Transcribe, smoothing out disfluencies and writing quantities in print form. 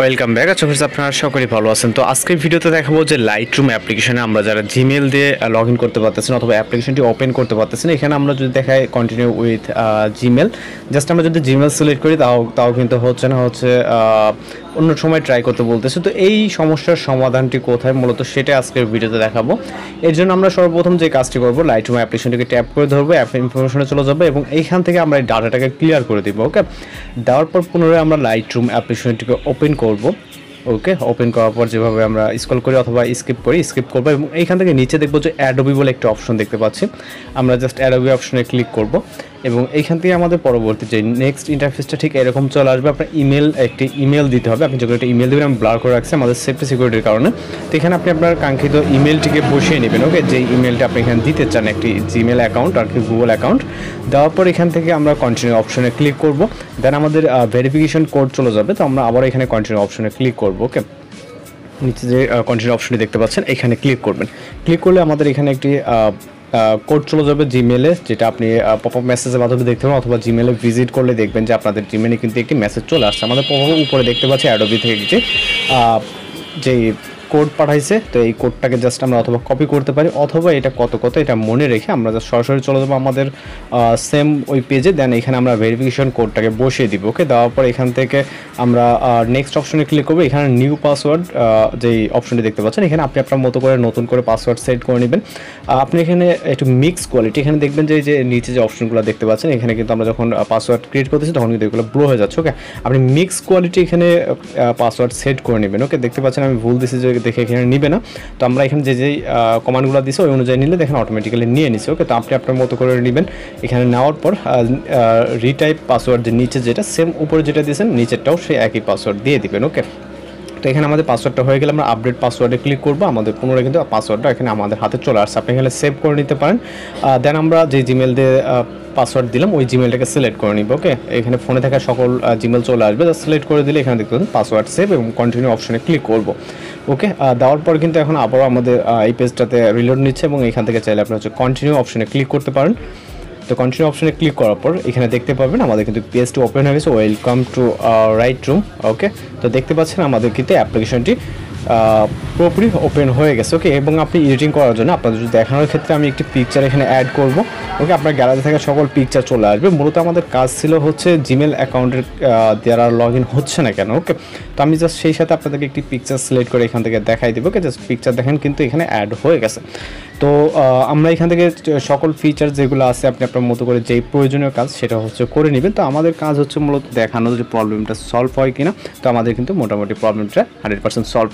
Welcome back. আচ্ছা friends, আপনারা সকলেই ভালো আছেন। তো আজকের ভিডিওতে দেখাবো যে লাইটরুম অ্যাপ্লিকেশনে আমরা যারা জিমেল দিয়ে লগ ইন করতে পারতেছেন অথবা অ্যাপ্লিকেশনটি ওপেন করতে পারতেছেন, এখানে আমরা যদি দেখাই কন্টিনিউ উইথ জিমেল, জাস্ট আমরা যদি জিমেল সিলেক্ট করি তাও কিন্তু হচ্ছে না, অন্য সময় ট্রাই করতে বলতেছে। তো এই সমস্যার সমাধানটি কোথায় মূলত সেটা আজকের ভিডিওতে দেখাবো। এর জন্য আমরা সর্বপ্রথম যে কাজটি করবো, লাইটরুম অ্যাপ্লিকেশনটিকে ট্যাপ করে ধরবো, অ্যাপ ইনফরমেশনে চলে যাবে এবং এইখান থেকে আমরা এই ডাটাটাকে ক্লিয়ার করে দিব। ওকে, দেওয়ার পর পুনরায় আমরা লাইটরুম অ্যাপ্লিকেশনটিকে ওপেন করব। ওকে, ওপেন করার পর যেভাবে আমরা স্ক্রল করি অথবা স্কিপ করবো এবং এইখান থেকে নিচে দেখবো যে অ্যাডোবি বলে একটা অপশন দেখতে পাচ্ছি। আমরা জাস্ট অ্যাডোবি অপশনে ক্লিক করব এবং এইখান থেকে আমাদের পরবর্তী যে নেক্সট ইন্টারফেসটা ঠিক এরকম চলে আসবে। আপনার একটি ইমেল দিতে হবে। আপনি যখন একটা ইমেল দেবেন, আমি ব্লার করে রাখছি আমাদের সেফটি সিকিউরিটির কারণে। তো এখানে আপনি আপনার কাঙ্ক্ষিত ইমেলটিকে বসিয়ে নেবেন। ওকে, যে ইমেলটা আপনি এখানে দিতে চান, একটি জিমেল অ্যাকাউন্ট আর কি গুগল অ্যাকাউন্ট, দেওয়ার পর এখান থেকে আমরা কন্টিনিউ অপশনে ক্লিক করব। দেন আমাদের ভেরিফিকেশন কোড চলে যাবে। তো আমরা আবার এখানে কন্টিনিউ অপশনে ক্লিক করব। ওকে, নিচে যে কন্টিনিউ অপশনটি দেখতে পাচ্ছেন এখানে ক্লিক করবেন। ক্লিক করলে আমাদের এখানে একটি কোড চলে যাবে জিমেলে, যেটা আপনি পপ আপ মেসেজের মাধ্যমে দেখতে পাবেন অথবা জিমেলে ভিজিট করলে দেখবেন যে আপনাদের জিমেলে কিন্তু একটি মেসেজ চলে আসছে। আমাদের পপ আপ উপরে দেখতে পাচ্ছি অ্যাডোবি থেকে যে কোড পাঠাইছে। তো এই কোডটাকে জাস্ট আমরা অথবা কপি করতে পারি অথবা এটা কত এটা মনে রেখে আমরা জাস্ট সরাসরি চলে যাবো আমাদের সেম ওই পেজে। দেন এখানে আমরা ভেরিফিকেশন কোডটাকে বসিয়ে দিব। ওকে, দেওয়ার পর এখান থেকে আমরা নেক্সট অপশনে ক্লিক করবো। এখানে নিউ পাসওয়ার্ড যেই অপশনটি দেখতে পাচ্ছেন, এখানে আপনি আপনার মতো করে নতুন করে পাসওয়ার্ড সেট করে নেবেন। আপনি এখানে একটু মিক্স কোয়ালিটি, এখানে দেখবেন যে নিচে যে অপশনগুলো দেখতে পাচ্ছেন, এখানে কিন্তু আমরা যখন পাসওয়ার্ড ক্রিয়েট করতেছি তখন কিন্তু এগুলো ব্লো হয়ে যাচ্ছে। ওকে, আপনি মিক্স কোয়ালিটি এখানে পাসওয়ার্ড সেট করে নেবেন। ওকে, দেখতে পাচ্ছেন আমি ভুল দিছি যে দেখে এখানে নিবে না। তো আমরা এখানে যেই কমান্ডগুলো দিছি ওই অনুযায়ী নিলে দেখেন অটোমেটিক্যালি নিয়ে নিছে। ওকে, তো আপনি আপনার মতো করে নেবেন। এখানে নেওয়ার পর রিটাইপ পাসওয়ার্ড যে নিচে যেটা সেম উপরে যেটা দিয়েছেন নিচেরটাও সেই একই পাসওয়ার্ড দিয়ে দিবেন। ওকে, তো এখানে আমাদের পাসওয়ার্ডটা হয়ে গেলে আমরা আপডেট পাসওয়ার্ডে ক্লিক করবো। আমাদের পুনরায় কিন্তু পাসওয়ার্ডটা এখানে আমাদের হাতে চলে আসছে। আপনি এখানে সেভ করে নিতে পারেন। দেন আমরা যে জিমেল দিয়ে পাসওয়ার্ড দিলাম ওই জিমেলটাকে সিলেক্ট করে নিব। ওকে, এখানে ফোনে থাকা সকল জিমেল চলে আসবে, জাস্ট সিলেক্ট করে দিলে এখানে দেখতে পাচ্ছেন পাসওয়ার্ড সেভ এবং কন্টিনিউ অপশনে ক্লিক করব। ওকে, দেওয়ার পর কিন্তু এখন আবারও আমাদের এই পেজটাতে রিলোড নিচ্ছে এবং এখান থেকে চাইলে আপনি কন্টিনিউ অপশনে ক্লিক করতে পারেন। তো কন্টিনিউ অপশনে ক্লিক করার পর এখানে দেখতে পাবেন আমাদের কিন্তু পেজটি ওপেন হয়ে গেছে। Welcome to Lightroom. ওকে, তো দেখতে পাচ্ছেন আমাদের কিন্তু অ্যাপ্লিকেশনটি পুরোপুরি ওপেন হয়ে গেছে। ওকে, এবং আপনি এডিটিং করার জন্য আপনাদের যদি দেখানোর ক্ষেত্রে আমি একটি পিকচার এখানে অ্যাড করব। ওকে, আপনার গ্যালারি থেকে সকল পিকচার চলে আসবে। মূলত আমাদের কাজ ছিল জিমেল অ্যাকাউন্টের দ্বারা লগ ইন হচ্ছে না কেন। ওকে, তো আমি জাস্ট সেই সাথে আপনাদেরকে একটি পিকচার সিলেক্ট করে এখান থেকে দেখাই দেবো। ওকে, জাস্ট পিকচার দেখেন কিন্তু এখানে অ্যাড হয়ে গেছে। তো আমরা এখান থেকে সকল ফিচার যেগুলো আছে আপনি আপনার মতো করে যেই প্রয়োজনীয় কাজ সেটা করে নেবেন। তো আমাদের কাজ মূলত দেখানো যে প্রবলেমটা সলভ হয় কিনা। তো আমাদের কিন্তু মোটামুটি প্রবলেমটা 100% সলভ